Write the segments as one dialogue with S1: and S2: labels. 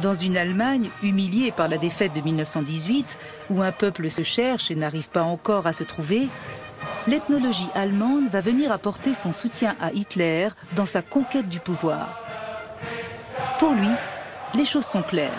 S1: Dans une Allemagne humiliée par la défaite de 1918, où un peuple se cherche et n'arrive pas encore à se trouver, l'ethnologie allemande va venir apporter son soutien à Hitler dans sa conquête du pouvoir. Pour lui, les choses sont claires.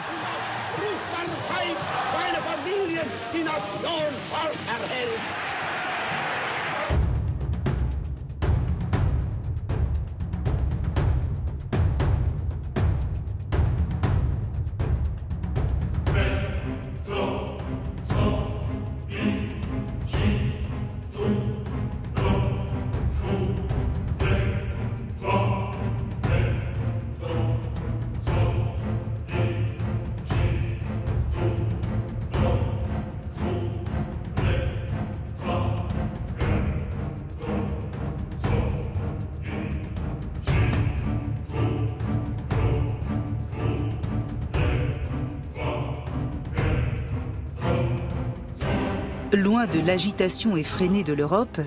S1: Loin de l'agitation effrénée de l'Europe,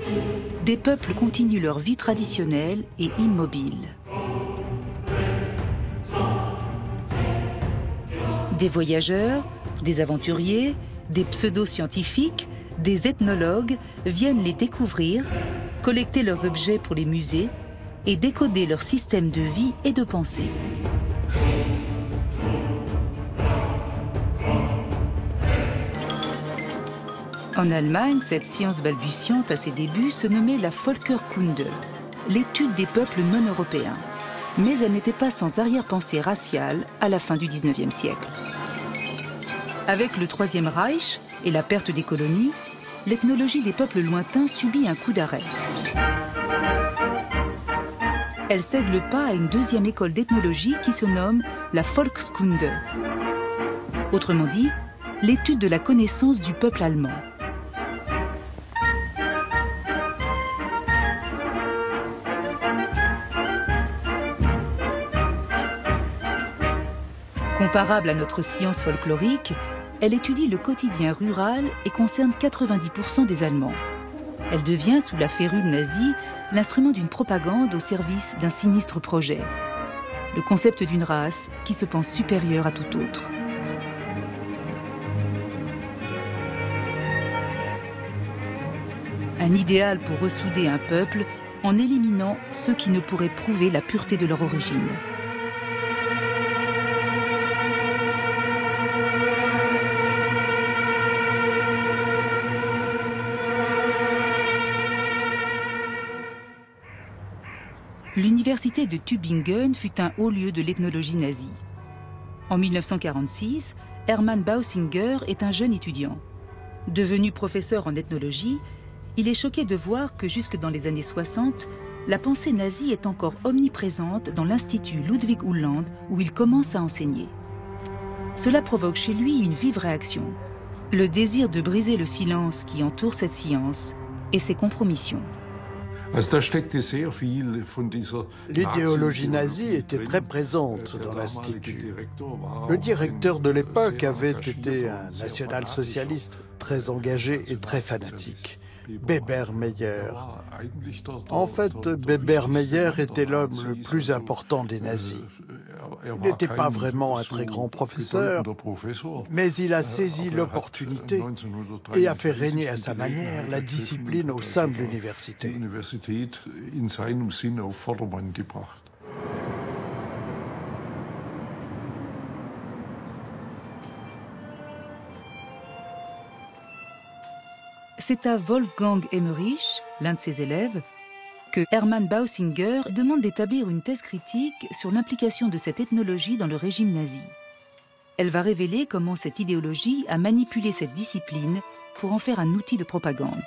S1: des peuples continuent leur vie traditionnelle et immobile. Des voyageurs, des aventuriers, des pseudo-scientifiques, des ethnologues viennent les découvrir, collecter leurs objets pour les musées et décoder leur système de vie et de pensée. En Allemagne, cette science balbutiante à ses débuts se nommait la Völkerkunde, l'étude des peuples non européens. Mais elle n'était pas sans arrière-pensée raciale à la fin du XIXe siècle. Avec le Troisième Reich et la perte des colonies, l'ethnologie des peuples lointains subit un coup d'arrêt. Elle cède le pas à une deuxième école d'ethnologie qui se nomme la Volkskunde. Autrement dit, l'étude de la connaissance du peuple allemand. Comparable à notre science folklorique, elle étudie le quotidien rural et concerne 90% des Allemands. Elle devient, sous la férule nazie, l'instrument d'une propagande au service d'un sinistre projet. Le concept d'une race qui se pense supérieure à tout autre. Un idéal pour ressouder un peuple en éliminant ceux qui ne pourraient prouver la pureté de leur origine. L'université de Tübingen fut un haut lieu de l'ethnologie nazie. En 1946, Hermann Bausinger est un jeune étudiant. Devenu professeur en ethnologie, il est choqué de voir que jusque dans les années 60, la pensée nazie est encore omniprésente dans l'Institut Ludwig Uhland où il commence à enseigner. Cela provoque chez lui une vive réaction, le désir de briser le silence qui entoure cette science et ses compromissions.
S2: L'idéologie nazie était très présente dans l'Institut. Le directeur de l'époque avait été un national-socialiste très engagé et très fanatique, Weber Meyer. En fait, Weber Meyer était l'homme le plus important des nazis. Il n'était pas vraiment un très grand professeur, mais il a saisi l'opportunité et a fait régner à sa manière la discipline au sein de l'université.
S1: C'est à Wolfgang Emmerich, l'un de ses élèves, que Hermann Bausinger demande d'établir une thèse critique sur l'implication de cette ethnologie dans le régime nazi. Elle va révéler comment cette idéologie a manipulé cette discipline pour en faire un outil de propagande.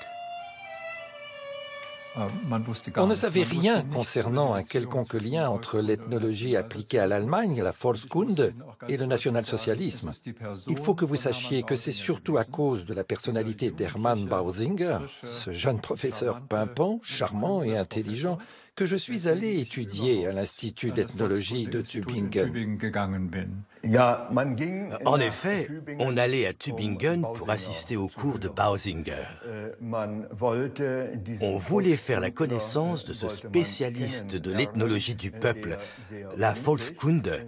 S3: On ne savait rien concernant un quelconque lien entre l'ethnologie appliquée à l'Allemagne, la Volkskunde, et le national-socialisme. Il faut que vous sachiez que c'est surtout à cause de la personnalité d'Hermann Bausinger, ce jeune professeur pimpant, charmant et intelligent, que je suis allé étudier à l'Institut d'ethnologie de Tübingen.
S4: En effet, on allait à Tübingen pour assister aux cours de Bausinger. On voulait faire la connaissance de ce spécialiste de l'ethnologie du peuple, la Volkskunde,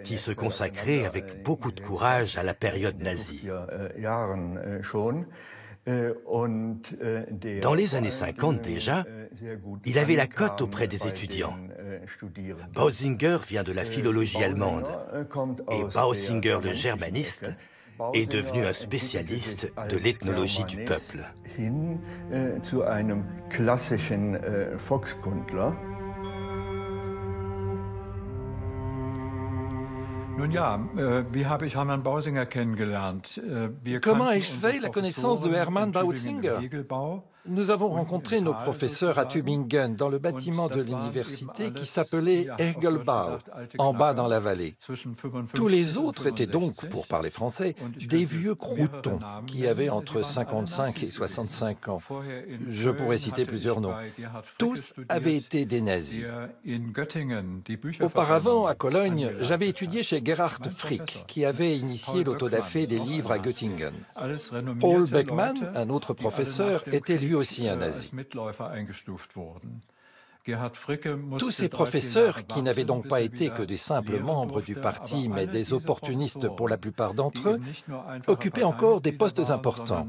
S4: qui se consacrait avec beaucoup de courage à la période nazie. Dans les années 50 déjà, il avait la cote auprès des étudiants. Bausinger vient de la philologie allemande et Bausinger, le germaniste, est devenu un spécialiste de l'ethnologie du peuple.
S3: Comment ai-je fait la connaissance de Hermann Bausinger? Nous avons rencontré nos professeurs à Tübingen dans le bâtiment de l'université qui s'appelait Hergelbau, en bas dans la vallée. Tous les autres étaient donc, pour parler français, des vieux croutons qui avaient entre 55 et 65 ans. Je pourrais citer plusieurs noms. Tous avaient été des nazis. Auparavant, à Cologne, j'avais étudié chez Gerhard Frick, qui avait initié l'autodafé des livres à Göttingen. Paul Beckmann, un autre professeur, était lui aussi un nazi. Tous ces professeurs, qui n'avaient donc pas été que des simples membres du parti, mais des opportunistes pour la plupart d'entre eux, occupaient encore des postes importants.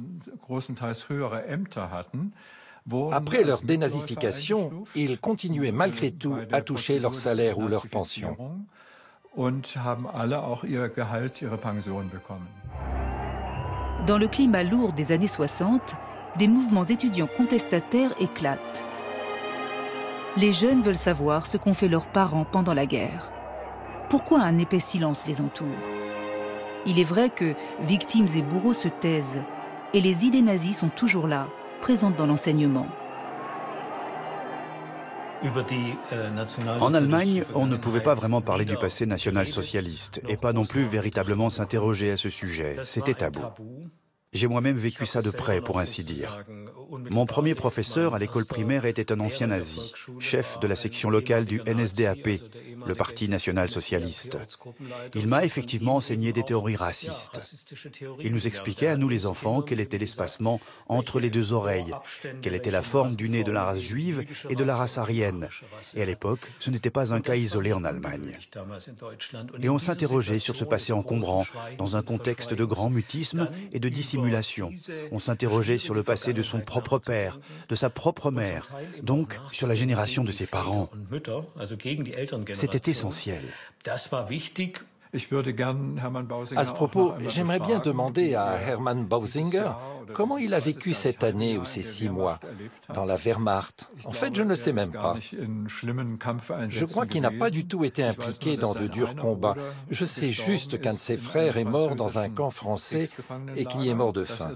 S3: Après leur dénazification, ils continuaient malgré tout à toucher leur salaire ou leur pension.
S1: Dans le climat lourd des années 60, des mouvements étudiants contestataires éclatent. Les jeunes veulent savoir ce qu'ont fait leurs parents pendant la guerre. Pourquoi un épais silence les entoure? Il est vrai que victimes et bourreaux se taisent, et les idées nazies sont toujours là, présentes dans l'enseignement.
S5: En Allemagne, on ne pouvait pas vraiment parler du passé national-socialiste et pas non plus véritablement s'interroger à ce sujet. C'était tabou. J'ai moi-même vécu ça de près, pour ainsi dire. Mon premier professeur à l'école primaire était un ancien nazi, chef de la section locale du NSDAP, le Parti national-socialiste. Il m'a effectivement enseigné des théories racistes. Il nous expliquait à nous les enfants quel était l'espacement entre les deux oreilles, quelle était la forme du nez de la race juive et de la race aryenne. Et à l'époque, ce n'était pas un cas isolé en Allemagne. Et on s'interrogeait sur ce passé encombrant, dans un contexte de grand mutisme et de dissimulation. On s'interrogeait sur le passé de son propre père, de sa propre mère, donc sur la génération de ses parents. C'était essentiel.
S3: À ce propos, j'aimerais bien demander à Hermann Bausinger comment il a vécu cette année ou ces 6 mois dans la Wehrmacht. En fait, je ne le sais même pas. Je crois qu'il n'a pas du tout été impliqué dans de durs combats. Je sais juste qu'un de ses frères est mort dans un camp français et qu'il y est mort de faim.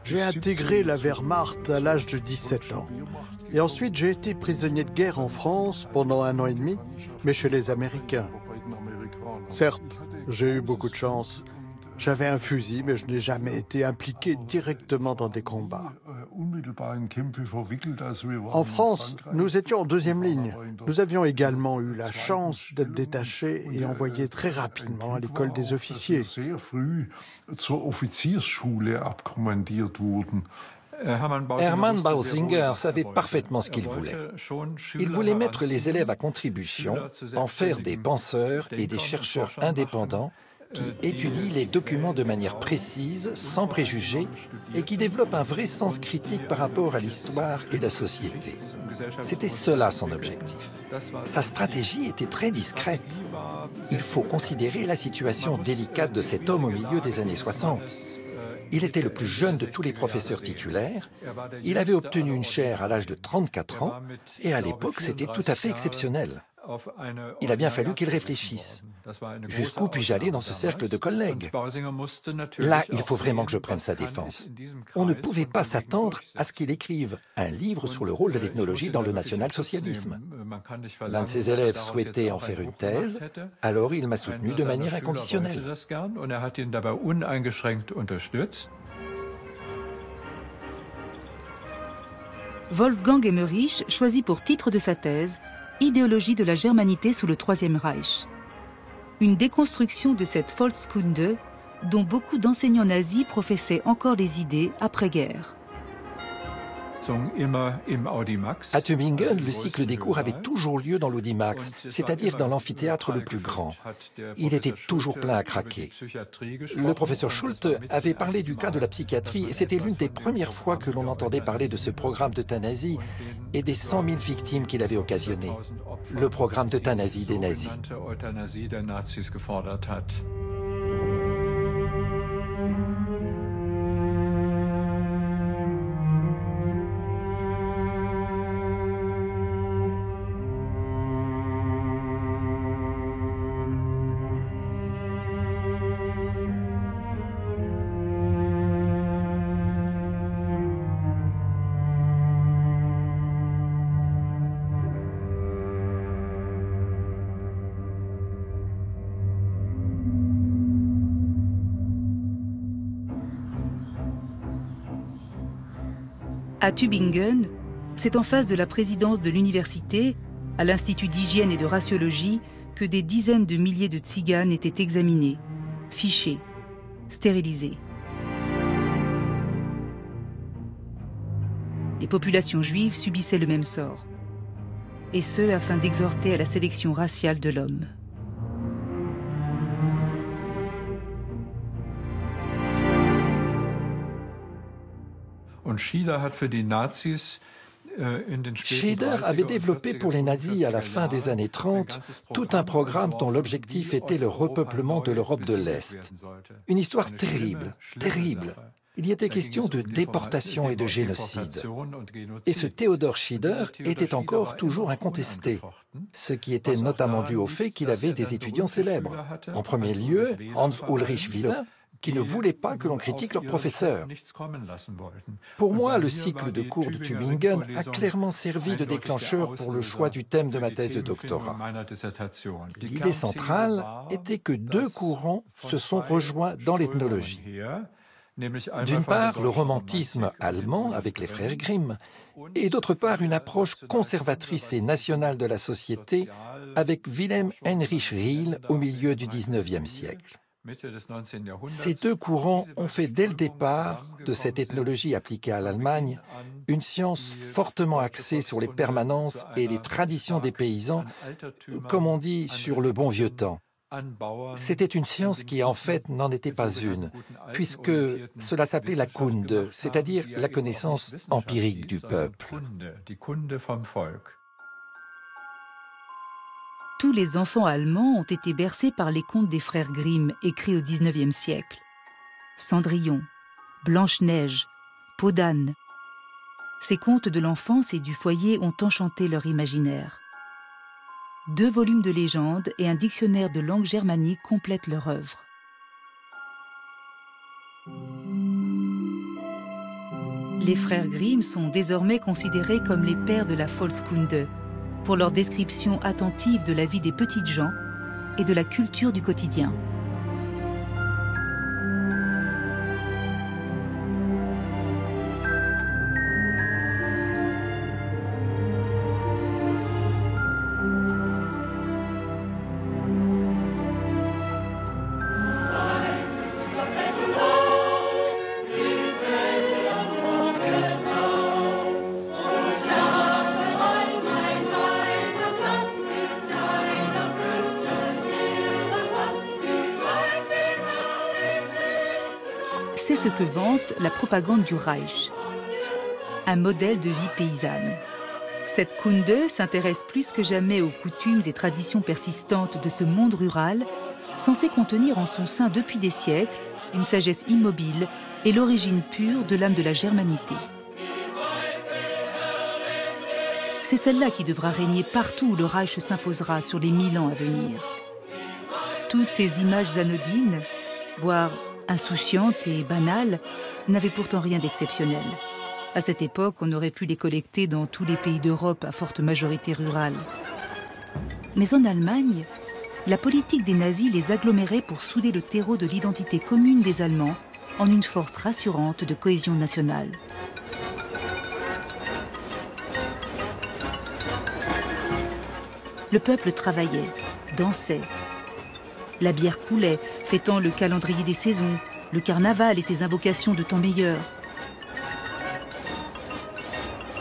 S2: J'ai intégré la Wehrmacht à l'âge de 17 ans. Et ensuite, j'ai été prisonnier de guerre en France pendant 1 an et demi, mais chez les Américains. Certes, j'ai eu beaucoup de chance. J'avais un fusil, mais je n'ai jamais été impliqué directement dans des combats. En France, nous étions en 2e ligne. Nous avions également eu la chance d'être détachés et envoyés très rapidement à l'école des officiers.
S3: Hermann Bausinger savait parfaitement ce qu'il voulait. Il voulait mettre les élèves à contribution, en faire des penseurs et des chercheurs indépendants qui étudient les documents de manière précise, sans préjugés, et qui développent un vrai sens critique par rapport à l'histoire et la société. C'était cela son objectif. Sa stratégie était très discrète. Il faut considérer la situation délicate de cet homme au milieu des années 60. Il était le plus jeune de tous les professeurs titulaires, il avait obtenu une chaire à l'âge de 34 ans, et à l'époque c'était tout à fait exceptionnel. Il a bien fallu qu'il réfléchisse. Jusqu'où puis-je aller dans ce cercle de collègues? Là, il faut vraiment que je prenne sa défense. On ne pouvait pas s'attendre à ce qu'il écrive un livre sur le rôle de l'ethnologie dans le national-socialisme. L'un de ses élèves souhaitait en faire une thèse, alors il m'a soutenu de manière inconditionnelle.
S1: Wolfgang Emmerich choisit pour titre de sa thèse « Idéologie de la germanité sous le Troisième Reich ». Une déconstruction de cette Volkskunde dont beaucoup d'enseignants nazis professaient encore les idées après-guerre.
S3: À Tübingen, le cycle des cours avait toujours lieu dans l'Audimax, c'est-à-dire dans l'amphithéâtre le plus grand. Il était toujours plein à craquer. Le professeur Schulte avait parlé du cas de la psychiatrie et c'était l'une des premières fois que l'on entendait parler de ce programme d'euthanasie et des 100 000 victimes qu'il avait occasionnées. Le programme d'euthanasie des nazis.
S1: À Tübingen, c'est en face de la présidence de l'université, à l'Institut d'hygiène et de raciologie, que des dizaines de milliers de tziganes étaient examinés, fichés, stérilisés. Les populations juives subissaient le même sort, et ce afin d'exhorter à la sélection raciale de l'homme.
S3: Schieder avait développé pour les nazis à la fin des années 30 tout un programme dont l'objectif était le repeuplement de l'Europe de l'Est. Une histoire terrible, terrible. Il y était question de déportation et de génocide. Et ce Theodor Schieder était encore toujours incontesté, ce qui était notamment dû au fait qu'il avait des étudiants célèbres. En premier lieu, Hans Ulrich Wieland, qui ne voulaient pas que l'on critique leurs professeurs. Pour moi, le cycle de cours de Tübingen a clairement servi de déclencheur pour le choix du thème de ma thèse de doctorat. L'idée centrale était que deux courants se sont rejoints dans l'ethnologie. D'une part, le romantisme allemand avec les frères Grimm, et d'autre part, une approche conservatrice et nationale de la société avec Wilhelm Heinrich Riehl au milieu du XIXe siècle. Ces deux courants ont fait dès le départ de cette ethnologie appliquée à l'Allemagne une science fortement axée sur les permanences et les traditions des paysans, comme on dit sur le bon vieux temps. C'était une science qui en fait n'en était pas une, puisque cela s'appelait la Kunde, c'est-à-dire la connaissance empirique du peuple.
S1: Tous les enfants allemands ont été bercés par les contes des frères Grimm écrits au XIXe siècle. Cendrillon, Blanche-Neige, Peau d'âne. Ces contes de l'enfance et du foyer ont enchanté leur imaginaire. 2 volumes de légendes et un dictionnaire de langue germanique complètent leur œuvre. Les frères Grimm sont désormais considérés comme les pères de la Volkskunde, pour leur description attentive de la vie des petites gens et de la culture du quotidien. C'est ce que vante la propagande du Reich. Un modèle de vie paysanne. Cette Kunde s'intéresse plus que jamais aux coutumes et traditions persistantes de ce monde rural, censé contenir en son sein depuis des siècles une sagesse immobile et l'origine pure de l'âme de la germanité. C'est celle-là qui devra régner partout où le Reich s'imposera sur les 1000 ans à venir. Toutes ces images anodines, voire insouciantes et banales, n'avaient pourtant rien d'exceptionnel. À cette époque, on aurait pu les collecter dans tous les pays d'Europe à forte majorité rurale. Mais en Allemagne, la politique des nazis les agglomérait pour souder le terreau de l'identité commune des Allemands en une force rassurante de cohésion nationale. Le peuple travaillait, dansait. La bière coulait, fêtant le calendrier des saisons, le carnaval et ses invocations de temps meilleur.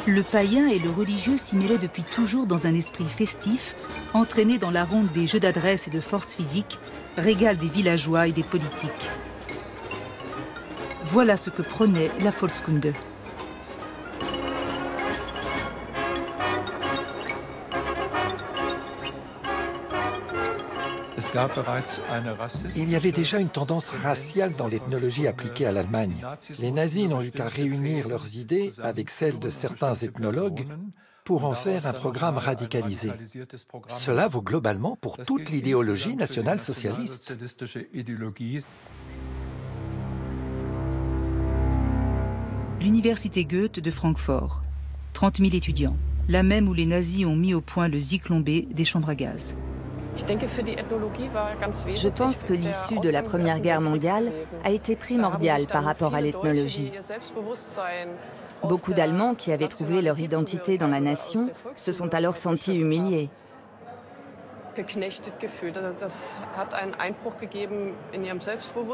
S1: Le païen et le religieux s'y mêlaient depuis toujours dans un esprit festif, entraîné dans la ronde des jeux d'adresse et de force physique, régal des villageois et des politiques. Voilà ce que prônait la Volkskunde.
S3: Il y avait déjà une tendance raciale dans l'ethnologie appliquée à l'Allemagne. Les nazis n'ont eu qu'à réunir leurs idées avec celles de certains ethnologues pour en faire un programme radicalisé. Cela vaut globalement pour toute l'idéologie nationale-socialiste.
S1: L'université Goethe de Francfort, 30 000 étudiants, la même où les nazis ont mis au point le Zyklon B des chambres à gaz.
S6: Je pense que l'issue de la Première Guerre mondiale a été primordiale par rapport à l'ethnologie. Beaucoup d'Allemands qui avaient trouvé leur identité dans la nation se sont alors sentis humiliés.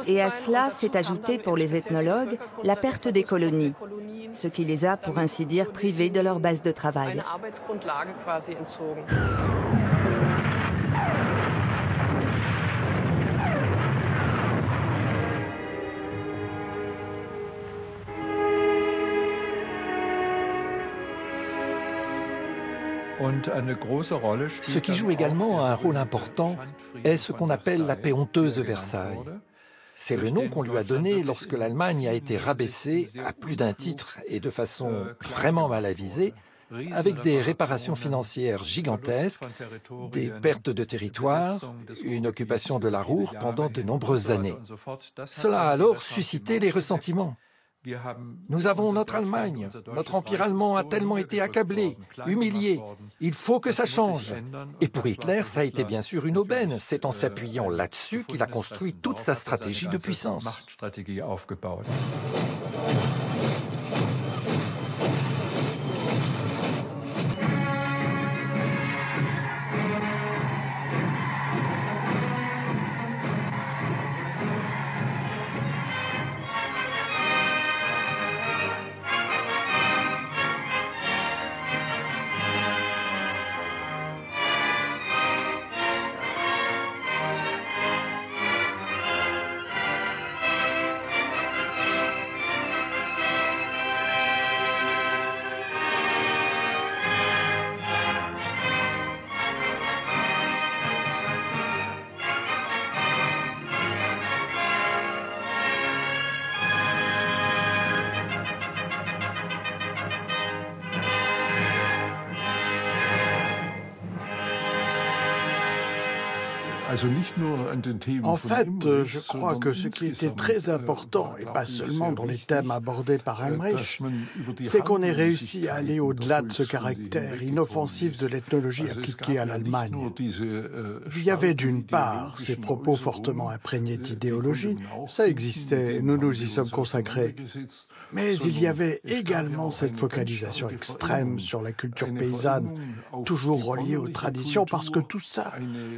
S6: Et à cela s'est ajouté pour les ethnologues la perte des colonies, ce qui les a, pour ainsi dire, privés de leur base de travail.
S3: Ce qui joue également un rôle important est ce qu'on appelle la paix honteuse de Versailles. C'est le nom qu'on lui a donné lorsque l'Allemagne a été rabaissée à plus d'un titre et de façon vraiment mal avisée, avec des réparations financières gigantesques, des pertes de territoire, une occupation de la Ruhr pendant de nombreuses années. Cela a alors suscité les ressentiments. Nous avons notre Allemagne, notre empire allemand a tellement été accablé, humilié, il faut que ça change. Et pour Hitler, ça a été bien sûr une aubaine, c'est en s'appuyant là-dessus qu'il a construit toute sa stratégie de puissance.
S2: En fait, je crois que ce qui était très important, et pas seulement dans les thèmes abordés par Heinrich, c'est qu'on ait réussi à aller au-delà de ce caractère inoffensif de l'ethnologie appliquée à l'Allemagne. Il y avait d'une part ces propos fortement imprégnés d'idéologie, ça existait et nous nous y sommes consacrés. Mais il y avait également cette focalisation extrême sur la culture paysanne, toujours reliée aux traditions, parce que tout ça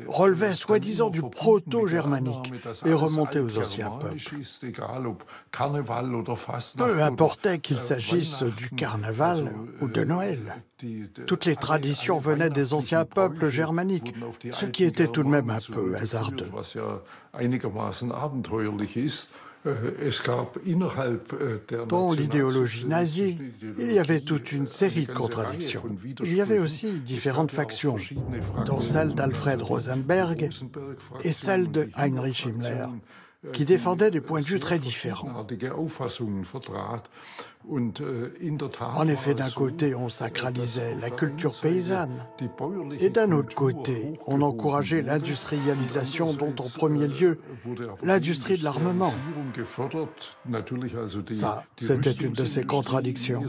S2: relevait soi-disant du proto-germanique et remontait aux anciens peuples. Peu importait qu'il s'agisse du carnaval ou de Noël. Toutes les traditions venaient des anciens peuples germaniques, ce qui était tout de même un peu hasardeux. Dans l'idéologie nazie, il y avait toute une série de contradictions. Il y avait aussi différentes factions, dont celle d'Alfred Rosenberg et celle de Heinrich Himmler. qui défendaient des points de vue très différents. En effet, d'un côté, on sacralisait la culture paysanne, et d'un autre côté, on encourageait l'industrialisation dont, en premier lieu, l'industrie de l'armement. Ça, c'était une de ces contradictions.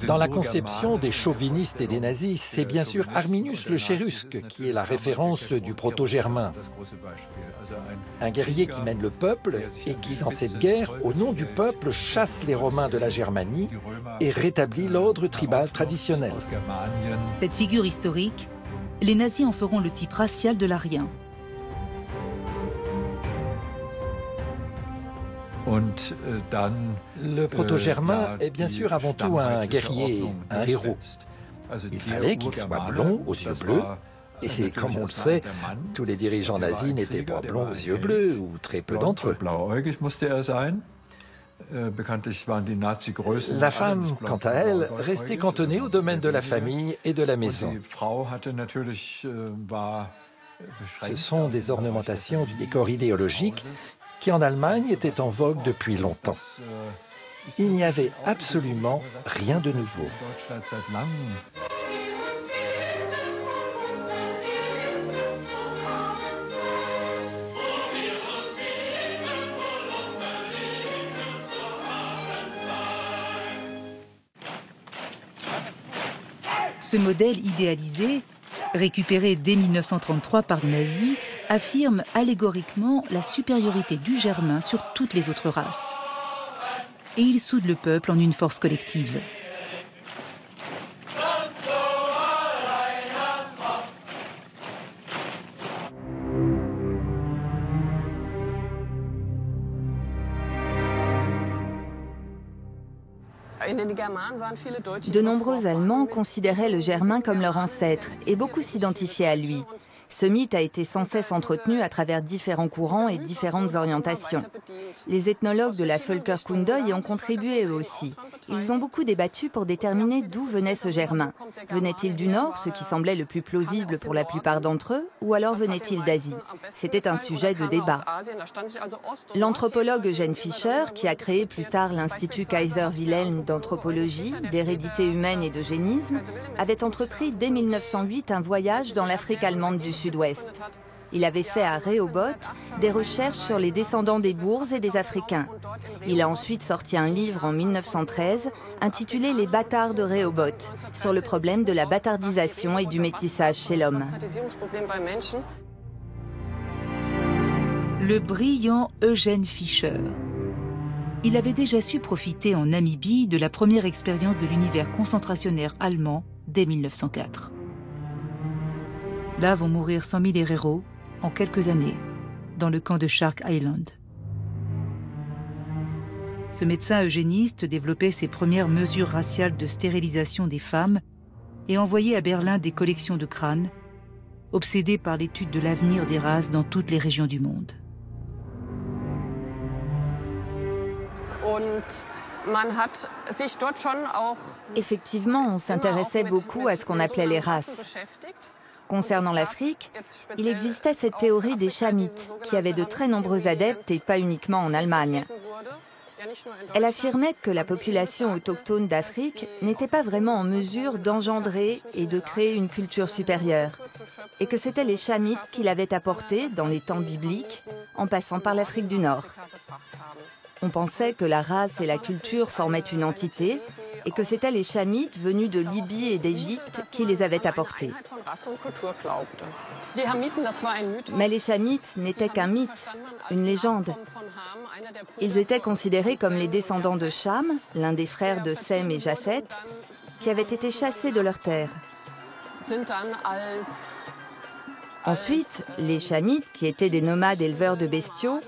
S3: Dans la conception des chauvinistes et des nazis, c'est bien sûr Arminius le Chérusque qui est la référence du proto-germain. Un guerrier qui mène le peuple et qui, dans cette guerre, au nom du peuple, chasse les Romains de la Germanie et rétablit l'ordre tribal traditionnel.
S1: Cette figure historique, les nazis en feront le type racial de l'Arien.
S3: Le proto-germain est bien sûr avant tout un guerrier, un héros. Il fallait qu'il soit blond aux yeux bleus, et comme on le sait, tous les dirigeants nazis n'étaient pas blonds aux yeux bleus, ou très peu d'entre eux. La femme, quant à elle, restait cantonnée au domaine de la famille et de la maison. Ce sont des ornementations du décor idéologique qui en Allemagne était en vogue depuis longtemps. Il n'y avait absolument rien de nouveau.
S1: Ce modèle idéalisé, récupéré dès 1933 par les nazis, affirme allégoriquement la supériorité du Germain sur toutes les autres races. Et il soude le peuple en une force collective.
S6: De nombreux Allemands considéraient le Germain comme leur ancêtre et beaucoup s'identifiaient à lui. Ce mythe a été sans cesse entretenu à travers différents courants et différentes orientations. Les ethnologues de la Völkerkunde y ont contribué eux aussi. Ils ont beaucoup débattu pour déterminer d'où venait ce Germain. Venait-il du Nord, ce qui semblait le plus plausible pour la plupart d'entre eux, ou alors venait-il d'Asie? C'était un sujet de débat. L'anthropologue Eugène Fischer, qui a créé plus tard l'Institut Kaiser Wilhelm d'anthropologie, d'hérédité humaine et d'eugénisme, avait entrepris dès 1908 un voyage dans l'Afrique allemande du Sud-Ouest. Il avait fait à Rehoboth des recherches sur les descendants des Boers et des Africains. Il a ensuite sorti un livre en 1913 intitulé « Les bâtards de Rehoboth » sur le problème de la bâtardisation et du métissage chez l'homme.
S1: Le brillant Eugène Fischer. Il avait déjà su profiter en Namibie de la première expérience de l'univers concentrationnaire allemand dès 1904. Là vont mourir 100 000 héros en quelques années, dans le camp de Shark Island. Ce médecin eugéniste développait ses premières mesures raciales de stérilisation des femmes et envoyait à Berlin des collections de crânes, obsédé par l'étude de l'avenir des races dans toutes les régions du monde.
S6: Effectivement, on s'intéressait beaucoup à ce qu'on appelait les races. Concernant l'Afrique, il existait cette théorie des Chamites, qui avait de très nombreux adeptes et pas uniquement en Allemagne. Elle affirmait que la population autochtone d'Afrique n'était pas vraiment en mesure d'engendrer et de créer une culture supérieure, et que c'était les Chamites qui l'avaient apportée dans les temps bibliques, en passant par l'Afrique du Nord. On pensait que la race et la culture formaient une entité, et que c'étaient les Chamites venus de Libye et d'Égypte qui les avaient apportés. Mais les Chamites n'étaient qu'un mythe, une légende. Ils étaient considérés comme les descendants de Cham, l'un des frères de Sem et Japhet, qui avaient été chassés de leur terre. Ensuite, les Chamites, qui étaient des nomades éleveurs de bestiaux,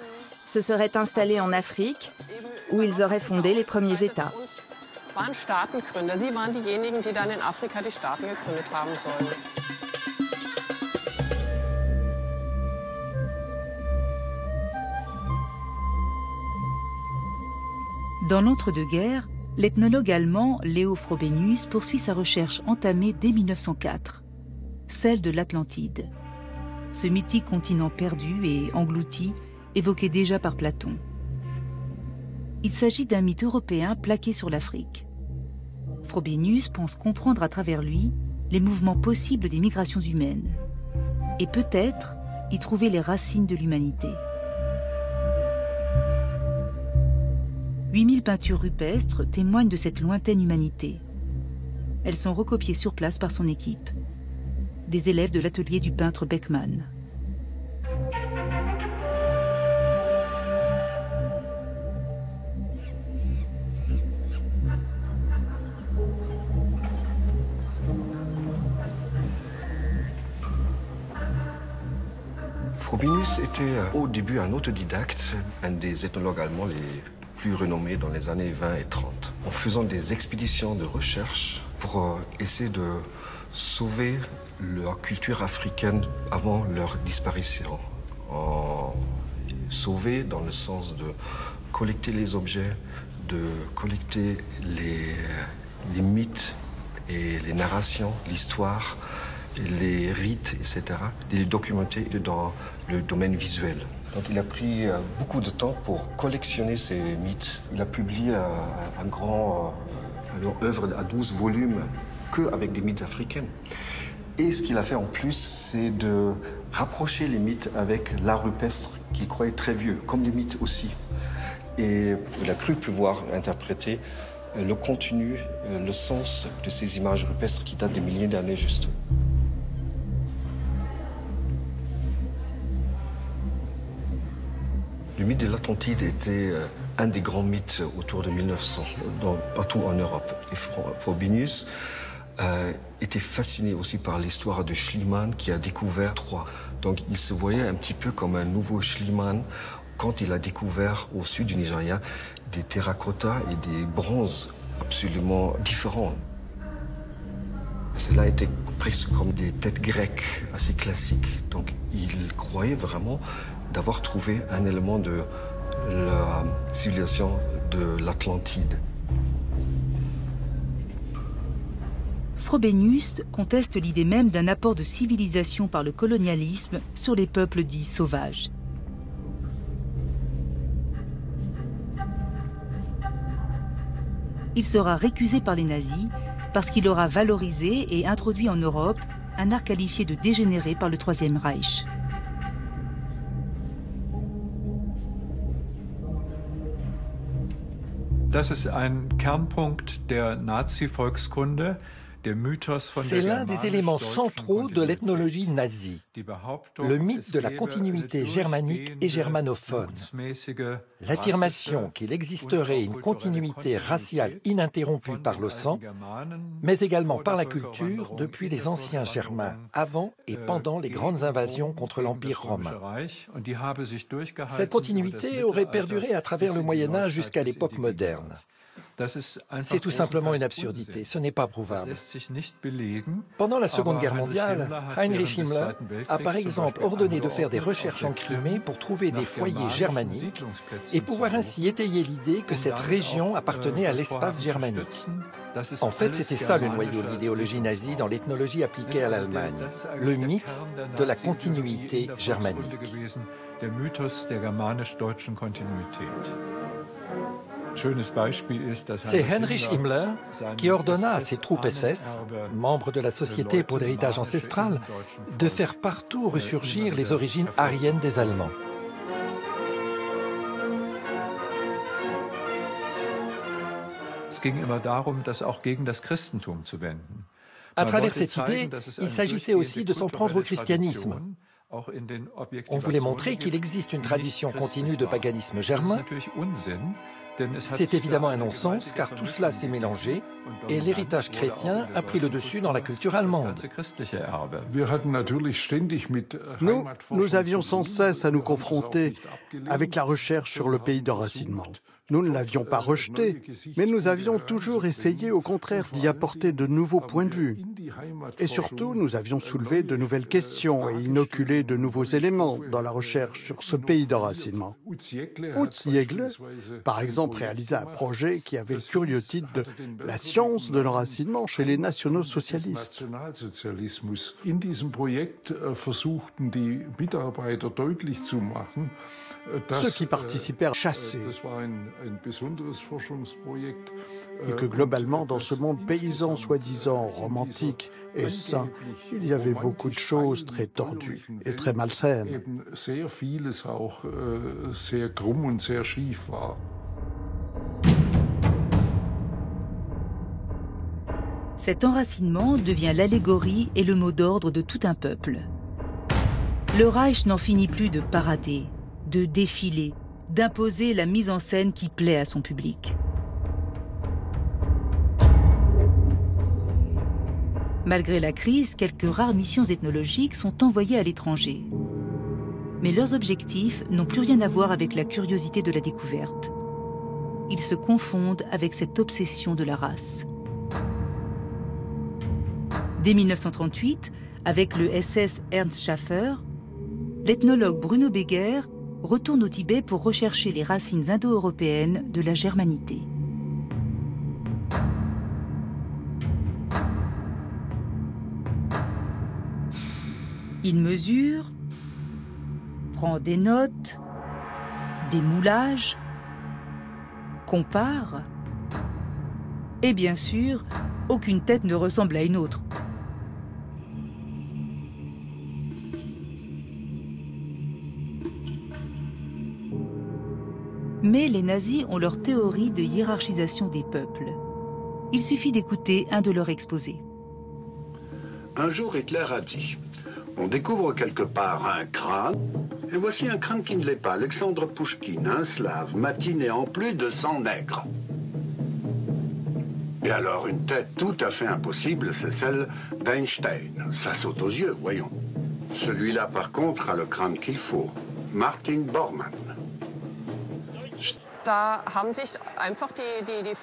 S6: se seraient installés en Afrique, où ils auraient fondé les premiers États.
S1: Dans l'entre-deux-guerres, L'ethnologue allemand Leo Frobenius poursuit sa recherche entamée dès 1904, celle de l'Atlantide. Ce mythique continent perdu et englouti, évoqué déjà par Platon. Il s'agit d'un mythe européen plaqué sur l'Afrique. Frobenius pense comprendre à travers lui les mouvements possibles des migrations humaines et peut-être y trouver les racines de l'humanité. 8000 peintures rupestres témoignent de cette lointaine humanité. Elles sont recopiées sur place par son équipe, des élèves de l'atelier du peintre Beckmann.
S7: Frobenius était au début un autodidacte, un des ethnologues allemands les plus renommés dans les années 20 et 30, en faisant des expéditions de recherche pour essayer de sauver leur culture africaine avant leur disparition. Sauver dans le sens de collecter les objets, de collecter les mythes et les narrations, l'histoire, les rites, etc., et les documenter dans le domaine visuel. Donc il a pris beaucoup de temps pour collectionner ces mythes. Il a publié une œuvre à 12 volumes qu'avec des mythes africains. Et ce qu'il a fait en plus, c'est de rapprocher les mythes avec l'art rupestre qu'il croyait très vieux, comme les mythes aussi. Et il a cru pouvoir interpréter le contenu, le sens de ces images rupestres qui datent des milliers d'années juste. Le mythe de l'Atlantide était un des grands mythes autour de 1900, partout en Europe. Et Frobenius était fasciné aussi par l'histoire de Schliemann qui a découvert Troie. Donc il se voyait un petit peu comme un nouveau Schliemann quand il a découvert au sud du Nigeria des terracottas et des bronzes absolument différents. Cela était presque comme des têtes grecques assez classiques. Donc il croyait vraiment d'avoir trouvé un élément de la civilisation de l'Atlantide.
S1: Frobenius conteste l'idée même d'un apport de civilisation par le colonialisme sur les peuples dits sauvages. Il sera récusé par les nazis parce qu'il aura valorisé et introduit en Europe un art qualifié de dégénéré par le Troisième Reich.
S8: Das ist ein Kernpunkt der Nazi-Volkskunde.
S3: C'est l'un des éléments centraux de l'ethnologie nazie, le mythe de la continuité germanique et germanophone. L'affirmation qu'il existerait une continuité raciale ininterrompue par le sang, mais également par la culture depuis les anciens Germains, avant et pendant les grandes invasions contre l'Empire romain. Cette continuité aurait perduré à travers le Moyen-Âge jusqu'à l'époque moderne. C'est tout simplement une absurdité, ce n'est pas prouvable. Pendant la Seconde Guerre mondiale, Heinrich Himmler a par exemple ordonné de faire des recherches en Crimée pour trouver des foyers germaniques et pouvoir ainsi étayer l'idée que cette région appartenait à l'espace germanique. En fait, c'était ça le noyau de l'idéologie nazie dans l'ethnologie appliquée à l'Allemagne, le mythe de la continuité germanique. C'est Heinrich Himmler qui ordonna à ses troupes SS, membres de la Société pour l'héritage ancestral, de faire partout ressurgir les origines aryennes des Allemands. À travers cette idée, il s'agissait aussi de s'en prendre au christianisme. On voulait montrer qu'il existe une tradition continue de paganisme germain. C'est évidemment un non-sens, car tout cela s'est mélangé et l'héritage chrétien a pris le dessus dans la culture allemande.
S2: Nous avions sans cesse à nous confronter avec la recherche sur le pays d'enracinement. Nous ne l'avions pas rejeté, mais nous avions toujours essayé, au contraire, d'y apporter de nouveaux points de vue. Et surtout, nous avions soulevé de nouvelles questions et inoculé de nouveaux éléments dans la recherche sur ce pays d'enracinement. Utz Jägle, par exemple, exemple, réalisa un projet qui avait le curieux titre de « La science de l'enracinement chez les nationaux-socialistes ».
S9: In diesem Projekt versuchten die Mitarbeiter deutlich zu machen,
S2: Ceux qui participèrent chassaient, et que globalement, dans ce monde paysan soi-disant romantique et sain, il y avait beaucoup de choses très tordues et très malsaines.
S9: sehr vieles auch sehr krumm und sehr schief war.
S1: Cet enracinement devient l'allégorie et le mot d'ordre de tout un peuple. Le Reich n'en finit plus de parader, de défiler, d'imposer la mise en scène qui plaît à son public. Malgré la crise, quelques rares missions ethnologiques sont envoyées à l'étranger. Mais leurs objectifs n'ont plus rien à voir avec la curiosité de la découverte. Ils se confondent avec cette obsession de la race. Dès 1938, avec le SS Ernst Schaffer, l'ethnologue Bruno Beger retourne au Tibet pour rechercher les racines indo-européennes de la germanité. Il mesure, prend des notes, des moulages, compare, et bien sûr, aucune tête ne ressemble à une autre. Mais les nazis ont leur théorie de hiérarchisation des peuples. Il suffit d'écouter un de leurs exposés.
S10: Un jour, Hitler a dit « On découvre quelque part un crâne, et voici un crâne qui ne l'est pas. Alexandre Pouchkine, un slave, matiné en plus de 100 nègres. » Et alors, une tête tout à fait impossible, c'est celle d'Einstein. Ça saute aux yeux, voyons. Celui-là, par contre, a le crâne qu'il faut. Martin Bormann.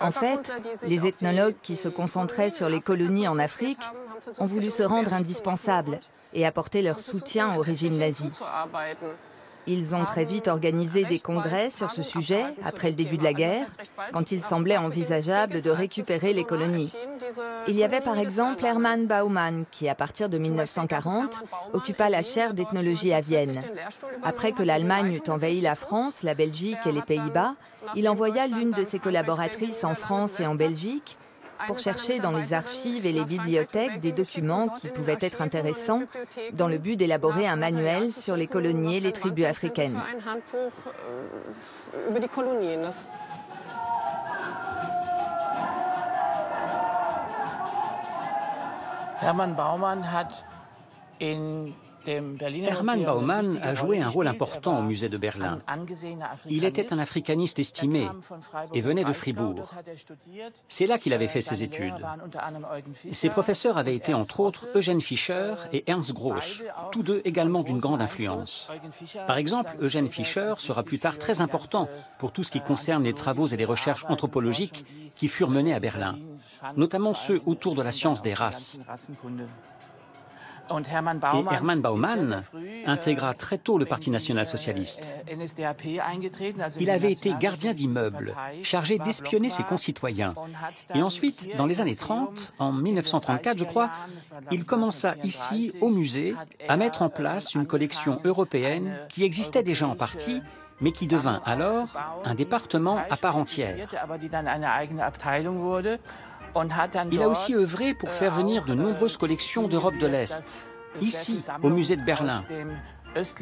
S6: En fait, les ethnologues qui se concentraient sur les colonies en Afrique ont voulu se rendre indispensables et apporter leur soutien au régime nazi. Ils ont très vite organisé des congrès sur ce sujet après le début de la guerre, quand il semblait envisageable de récupérer les colonies. Il y avait par exemple Hermann Baumann, qui à partir de 1940 occupa la chaire d'ethnologie à Vienne. Après que l'Allemagne eut envahi la France, la Belgique et les Pays-Bas, il envoya l'une de ses collaboratrices en France et en Belgique pour chercher dans les archives et les bibliothèques des documents qui pouvaient être intéressants dans le but d'élaborer un manuel sur les colonies et les tribus africaines.
S11: Hermann Baumann a joué un rôle important au musée de Berlin. Il était un africaniste estimé et venait de Fribourg. C'est là qu'il avait fait ses études. Ses professeurs avaient été entre autres Eugen Fischer et Ernst Gross, tous deux également d'une grande influence. Par exemple, Eugen Fischer sera plus tard très important pour tout ce qui concerne les travaux et les recherches anthropologiques qui furent menés à Berlin, notamment ceux autour de la science des races. Et Hermann Baumann intégra très tôt le Parti national-socialiste. Il avait été gardien d'immeubles, chargé d'espionner ses concitoyens. Et ensuite, dans les années 30, en 1934 je crois, il commença ici, au musée, à mettre en place une collection européenne qui existait déjà en partie, mais qui devint alors un département à part entière. Il a aussi œuvré pour faire venir de nombreuses collections d'Europe de l'Est, ici, au musée de Berlin. Ce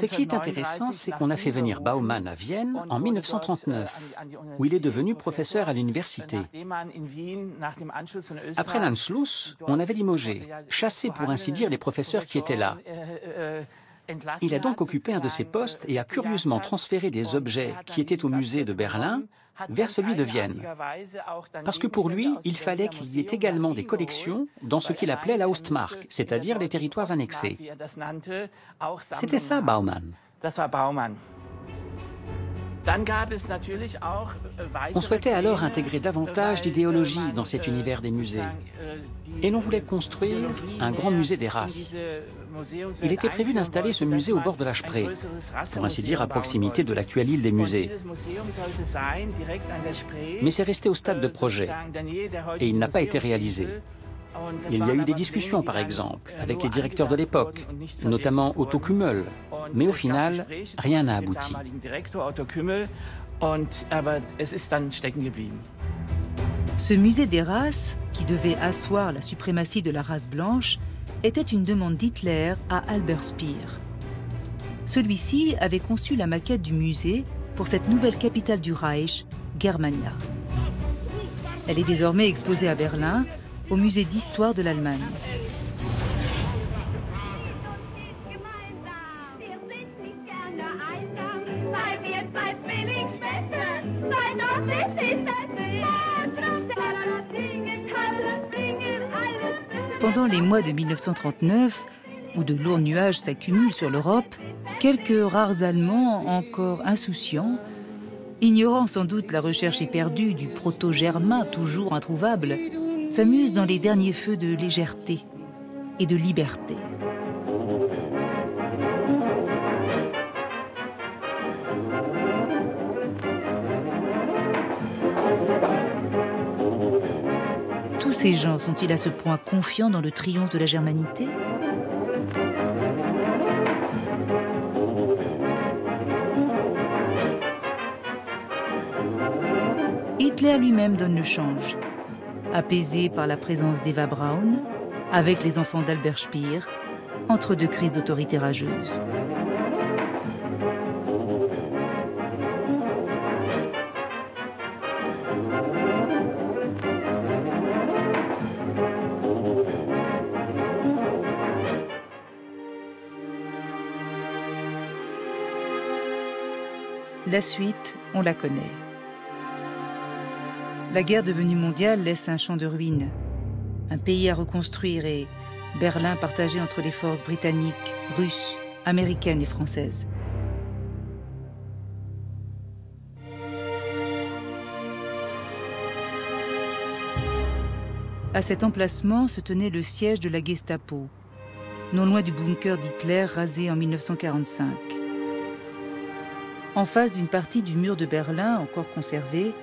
S11: qui est intéressant, c'est qu'on a fait venir Baumann à Vienne en 1939, où il est devenu professeur à l'université. Après l'Anschluss, on avait limogé, chassé pour ainsi dire les professeurs qui étaient là. Il a donc occupé un de ces postes et a curieusement transféré des objets qui étaient au musée de Berlin vers celui de Vienne. Parce que pour lui, il fallait qu'il y ait également des collections dans ce qu'il appelait la Ostmark, c'est-à-dire les territoires annexés. C'était ça, Baumann. On souhaitait alors intégrer davantage d'idéologie dans cet univers des musées. Et l'on voulait construire un grand musée des races. Il était prévu d'installer ce musée au bord de la Spree, pour ainsi dire à proximité de l'actuelle île des musées. Mais c'est resté au stade de projet, et il n'a pas été réalisé. Il y a eu des discussions, par exemple, avec les directeurs de l'époque, notamment Otto Kümmel, mais au final, rien n'a abouti.
S1: Ce musée des races, qui devait asseoir la suprématie de la race blanche, était une demande d'Hitler à Albert Speer. Celui-ci avait conçu la maquette du musée pour cette nouvelle capitale du Reich, Germania. Elle est désormais exposée à Berlin, au musée d'histoire de l'Allemagne. Pendant les mois de 1939, où de lourds nuages s'accumulent sur l'Europe, quelques rares Allemands encore insouciants, ignorant sans doute la recherche éperdue du proto-germain toujours introuvable, s'amusent dans les derniers feux de légèreté et de liberté. Tous ces gens sont-ils à ce point confiants dans le triomphe de la germanité ? Hitler lui-même donne le change, apaisé par la présence d'Eva Braun, avec les enfants d'Albert Speer, entre deux crises d'autorité rageuse. La suite, on la connaît. La guerre devenue mondiale laisse un champ de ruines, un pays à reconstruire et Berlin partagé entre les forces britanniques, russes, américaines et françaises. À cet emplacement se tenait le siège de la Gestapo, non loin du bunker d'Hitler rasé en 1945. En face d'une partie du mur de Berlin encore conservée,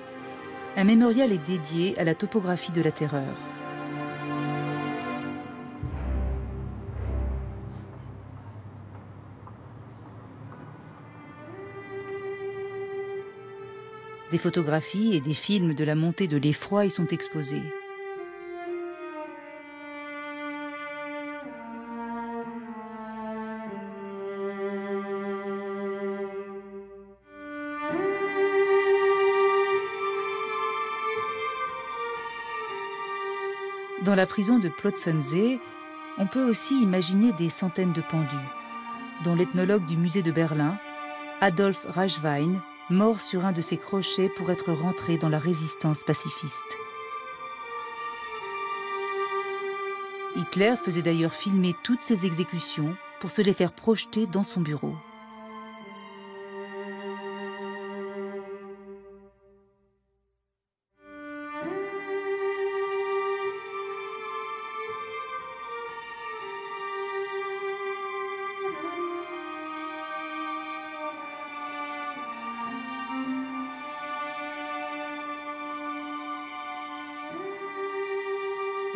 S1: un mémorial est dédié à la topographie de la terreur. Des photographies et des films de la montée de l'effroi y sont exposés. Dans la prison de Plötzensee, on peut aussi imaginer des centaines de pendus, dont l'ethnologue du musée de Berlin, Adolf Reichwein, mort sur un de ses crochets pour être rentré dans la résistance pacifiste. Hitler faisait d'ailleurs filmer toutes ces exécutions pour se les faire projeter dans son bureau.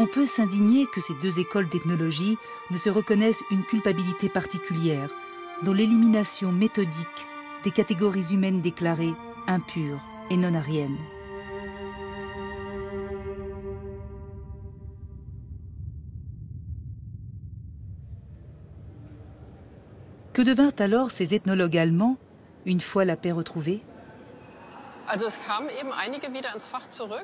S1: On peut s'indigner que ces deux écoles d'ethnologie ne se reconnaissent une culpabilité particulière dans l'élimination méthodique des catégories humaines déclarées impures et non ariennes. Que devinrent alors ces ethnologues allemands, une fois la paix retrouvée ?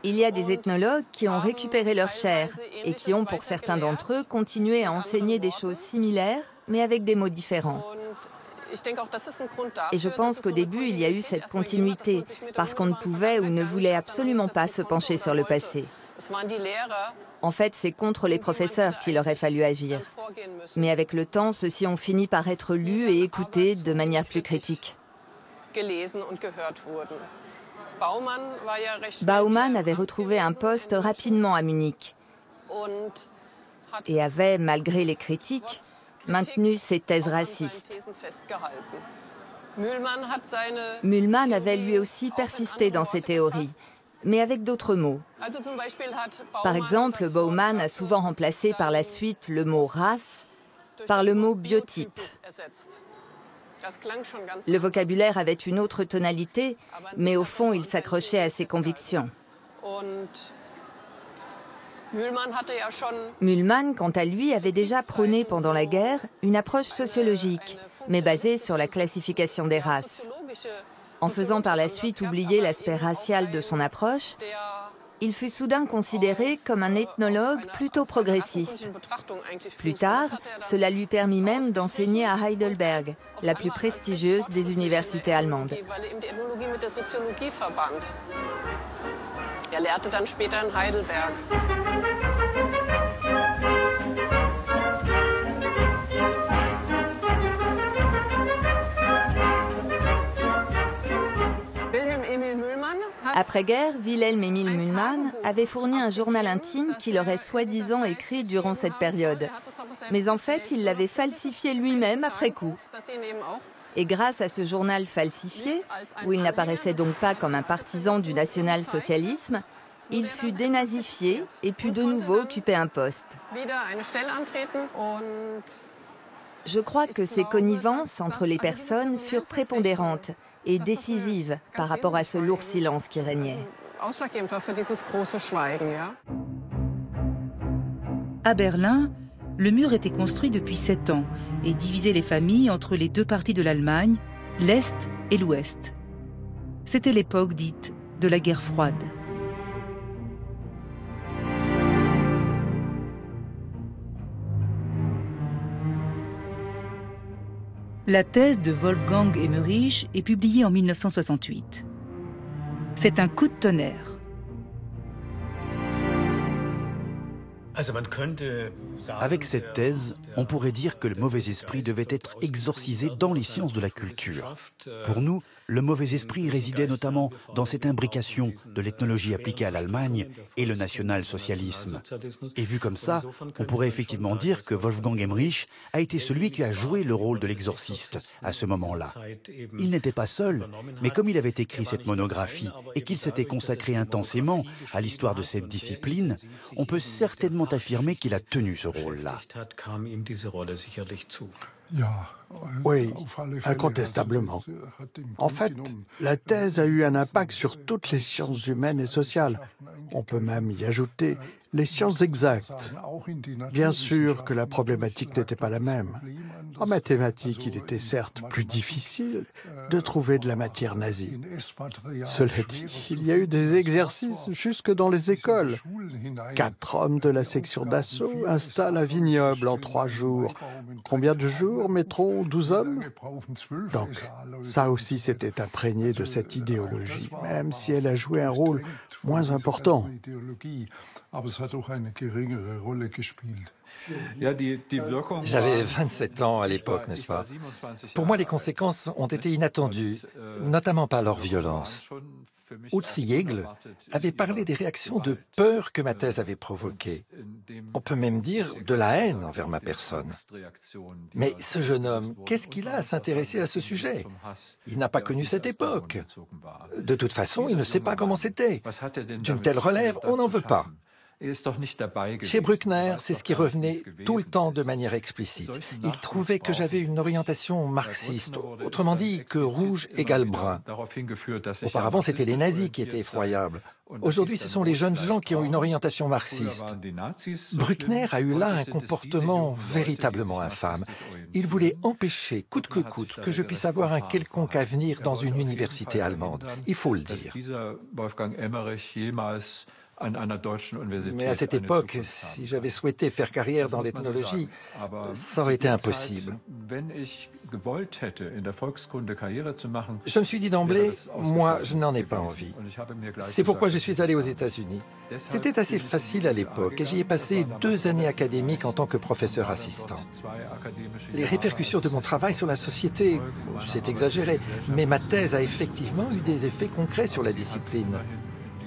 S6: Il y a des ethnologues qui ont récupéré leur chair et qui ont, pour certains d'entre eux, continué à enseigner des choses similaires, mais avec des mots différents. Et je pense qu'au début, il y a eu cette continuité, parce qu'on ne pouvait ou ne voulait absolument pas se pencher sur le passé. En fait, c'est contre les professeurs qu'il aurait fallu agir. Mais avec le temps, ceux-ci ont fini par être lus et écoutés de manière plus critique. Baumann avait retrouvé un poste rapidement à Munich et avait, malgré les critiques, maintenu ses thèses racistes. Mühlmann avait lui aussi persisté dans ses théories, mais avec d'autres mots. Par exemple, Baumann a souvent remplacé par la suite le mot race par le mot biotype. Le vocabulaire avait une autre tonalité, mais au fond, il s'accrochait à ses convictions. Mühlmann, quant à lui, avait déjà prôné pendant la guerre une approche sociologique, mais basée sur la classification des races. En faisant par la suite oublier l'aspect racial de son approche, il fut soudain considéré comme un ethnologue plutôt progressiste. Plus tard, cela lui permit même d'enseigner à Heidelberg, la plus prestigieuse des universités allemandes.
S12: Er lehrte dann später in Heidelberg.
S6: Après-guerre, Wilhelm-Emil Mühlmann avait fourni un journal intime qu'il aurait soi-disant écrit durant cette période. Mais en fait, il l'avait falsifié lui-même après coup. Et grâce à ce journal falsifié, où il n'apparaissait donc pas comme un partisan du national-socialisme, il fut dénazifié et put de nouveau occuper un poste. Je crois que ces connivences entre les personnes furent prépondérantes et décisives par rapport à ce lourd silence qui régnait.
S1: À Berlin, le mur était construit depuis 7 ans et divisait les familles entre les deux parties de l'Allemagne, l'Est et l'Ouest. C'était l'époque dite de la guerre froide. La thèse de Wolfgang Emmerich est publiée en 1968. C'est un coup de tonnerre.
S5: Avec cette thèse, on pourrait dire que le mauvais esprit devait être exorcisé dans les sciences de la culture. Pour nous, le mauvais esprit résidait notamment dans cette imbrication de l'ethnologie appliquée à l'Allemagne et le national-socialisme. Et vu comme ça, on pourrait effectivement dire que Wolfgang Emmerich a été celui qui a joué le rôle de l'exorciste à ce moment-là. Il n'était pas seul, mais comme il avait écrit cette monographie et qu'il s'était consacré intensément à l'histoire de cette discipline, on peut certainement affirmer qu'il a tenu ce rôle-là.
S2: Oui, incontestablement. En fait, la thèse a eu un impact sur toutes les sciences humaines et sociales. On peut même y ajouter les sciences exactes. Bien sûr que la problématique n'était pas la même. En mathématiques, il était certes plus difficile de trouver de la matière nazie. Cela dit, il y a eu des exercices jusque dans les écoles. 4 hommes de la section d'assaut installent un vignoble en 3 jours. Combien de jours mettront 12 hommes? Donc, ça aussi s'était imprégné de cette idéologie, même si elle a joué un rôle moins important.
S3: J'avais 27 ans à l'époque, n'est-ce pas? Pour moi, les conséquences ont été inattendues, notamment par leur violence. Utsi Jägl avait parlé des réactions de peur que ma thèse avait provoquées. On peut même dire de la haine envers ma personne. Mais ce jeune homme, qu'est-ce qu'il a à s'intéresser à ce sujet? Il n'a pas connu cette époque. De toute façon, il ne sait pas comment c'était. D'une telle relève, on n'en veut pas. Chez Bruckner, c'est ce qui revenait tout le temps de manière explicite. Il trouvait que j'avais une orientation marxiste, autrement dit que rouge égale brun. Auparavant, c'était les nazis qui étaient effroyables. Aujourd'hui, ce sont les jeunes gens qui ont une orientation marxiste. Bruckner a eu là un comportement véritablement infâme. Il voulait empêcher, coûte que coûte, que je puisse avoir un quelconque avenir dans une université allemande. Il faut le dire. Mais à cette époque, si j'avais souhaité faire carrière dans l'ethnologie, ça aurait été impossible. Je me suis dit d'emblée, moi, je n'en ai pas envie. C'est pourquoi je suis allé aux États-Unis. C'était assez facile à l'époque et j'y ai passé 2 années académiques en tant que professeur assistant. Les répercussions de mon travail sur la société, c'est exagéré, mais ma thèse a effectivement eu des effets concrets sur la discipline.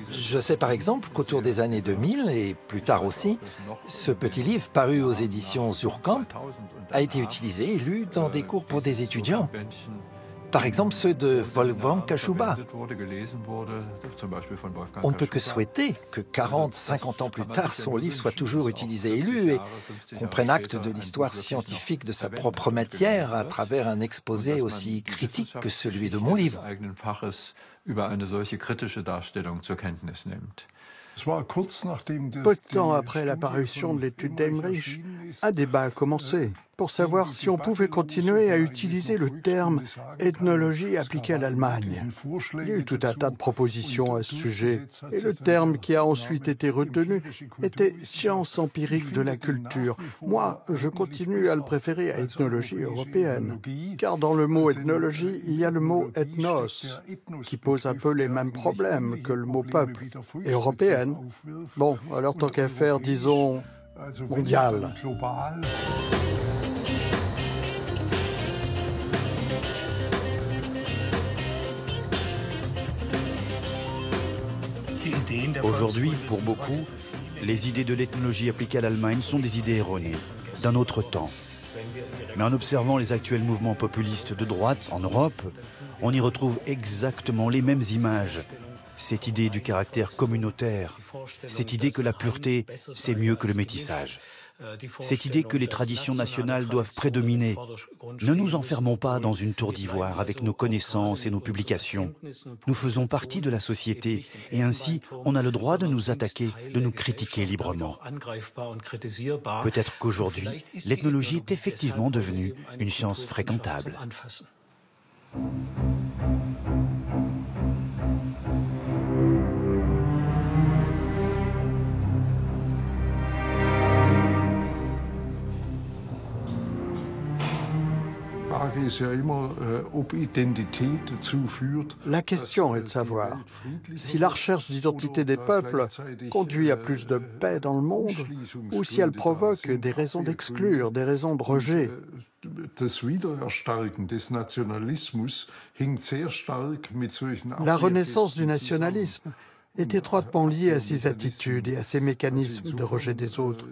S3: Je sais par exemple qu'autour des années 2000, et plus tard aussi, ce petit livre paru aux éditions Suhrkamp a été utilisé et lu dans des cours pour des étudiants. Par exemple ceux de Wolfgang Kashuba. On ne peut que souhaiter que 40, 50 ans plus tard, son livre soit toujours utilisé et lu et qu'on prenne acte de l'histoire scientifique de sa propre matière à travers un exposé aussi critique que celui de mon livre.
S2: Peu de temps après l'apparition de l'étude d'Heinrich, un débat a commencé pour savoir si on pouvait continuer à utiliser le terme « ethnologie appliquée à l'Allemagne ». Il y a eu tout un tas de propositions à ce sujet, et le terme qui a ensuite été retenu était « science empirique de la culture ». Moi, je continue à le préférer à « ethnologie européenne », car dans le mot « ethnologie », il y a le mot « ethnos », qui pose un peu les mêmes problèmes que le mot « peuple ». Et « européenne », bon, alors tant qu'à faire, disons « mondiale ».
S5: Aujourd'hui, pour beaucoup, les idées de l'ethnologie appliquée à l'Allemagne sont des idées erronées, d'un autre temps. Mais en observant les actuels mouvements populistes de droite en Europe, on y retrouve exactement les mêmes images. Cette idée du caractère communautaire, cette idée que la pureté, c'est mieux que le métissage. Cette idée que les traditions nationales doivent prédominer. Ne nous enfermons pas dans une tour d'ivoire avec nos connaissances et nos publications. Nous faisons partie de la société et ainsi on a le droit de nous attaquer, de nous critiquer librement. Peut-être qu'aujourd'hui, l'ethnologie est effectivement devenue une science fréquentable.
S2: La question est de savoir si la recherche d'identité des peuples conduit à plus de paix dans le monde ou si elle provoque des raisons d'exclure, des raisons de rejet. La renaissance du nationalisme est étroitement liée à ces attitudes et à ces mécanismes de rejet des autres.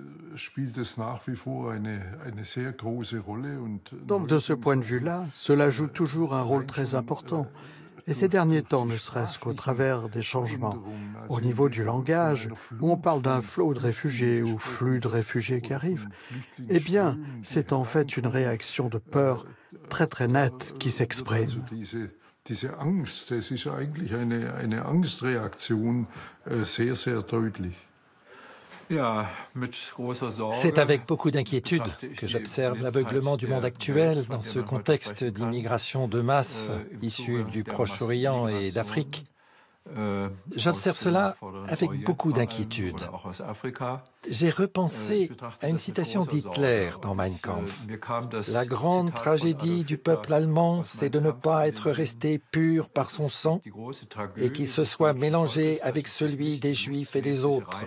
S2: Donc de ce point de vue-là, cela joue toujours un rôle très important. Et ces derniers temps, ne serait-ce qu'au travers des changements au niveau du langage, où on parle d'un flot de réfugiés ou flux de réfugiés qui arrivent, eh bien, c'est en fait une réaction de peur très très nette qui s'exprime.
S9: Diese Angst, das ist eigentlich eine Angstreaktion sehr, sehr deutlich.
S3: C'est avec beaucoup d'inquiétude que j'observe l'aveuglement du monde actuel dans ce contexte d'immigration de masse issue du Proche-Orient et d'Afrique. J'observe cela avec beaucoup d'inquiétude. J'ai repensé à une citation d'Hitler dans Mein Kampf. La grande tragédie du peuple allemand, c'est de ne pas être resté pur par son sang et qu'il se soit mélangé avec celui des Juifs et des autres.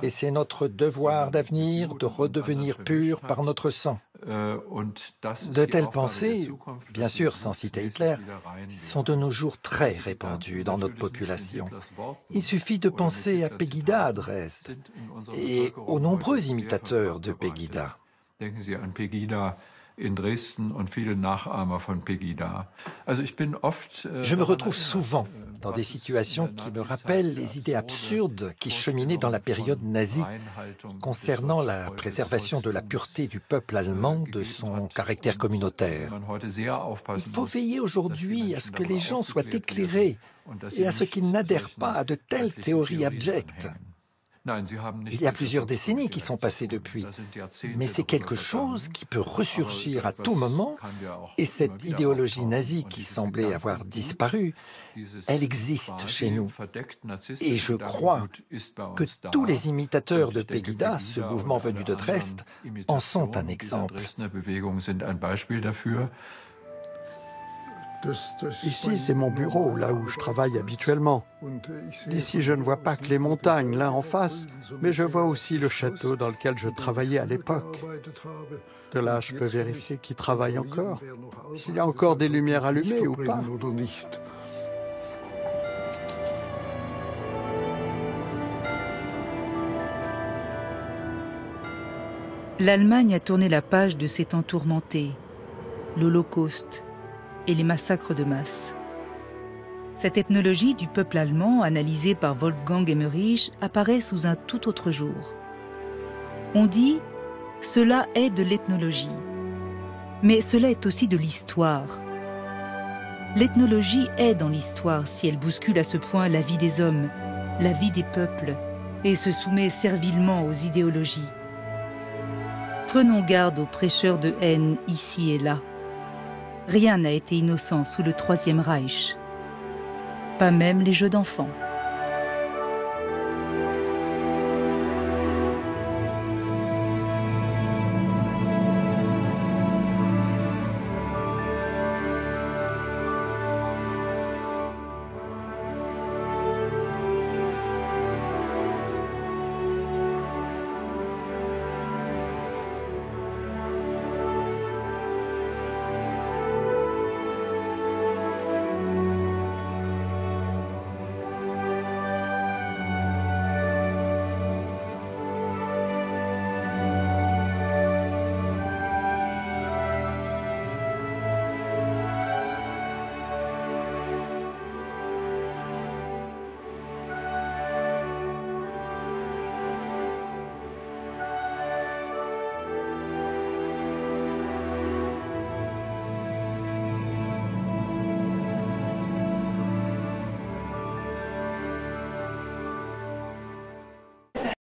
S3: Et c'est notre devoir d'avenir de redevenir pur par notre sang. De telles pensées, bien sûr sans citer Hitler, sont de nos jours très répandues dans notre population. Il suffit de penser à Pegida à Dresde et aux nombreux imitateurs de Pegida. Je me retrouve souvent dans des situations qui me rappellent les idées absurdes qui cheminaient dans la période nazie concernant la préservation de la pureté du peuple allemand, de son caractère communautaire. Il faut veiller aujourd'hui à ce que les gens soient éclairés et à ce qu'ils n'adhèrent pas à de telles théories abjectes. Il y a plusieurs décennies qui sont passées depuis, mais c'est quelque chose qui peut ressurgir à tout moment, et cette idéologie nazie qui semblait avoir disparu, elle existe chez nous. Et je crois que tous les imitateurs de Pegida, ce mouvement venu de Dresde, en sont un exemple.
S2: Ici, c'est mon bureau, là où je travaille habituellement. D'ici, je ne vois pas que les montagnes, là en face, mais je vois aussi le château dans lequel je travaillais à l'époque. De là, je peux vérifier qui travaille encore, s'il y a encore des lumières allumées ou pas.
S1: L'Allemagne a tourné la page de ces temps tourmentés, l'Holocauste et les massacres de masse. Cette ethnologie du peuple allemand, analysée par Wolfgang Emmerich, apparaît sous un tout autre jour. On dit « cela est de l'ethnologie », mais cela est aussi de l'histoire. L'ethnologie est dans l'histoire si elle bouscule à ce point la vie des hommes, la vie des peuples, et se soumet servilement aux idéologies. Prenons garde aux prêcheurs de haine ici et là. Rien n'a été innocent sous le Troisième Reich. Pas même les jeux d'enfants.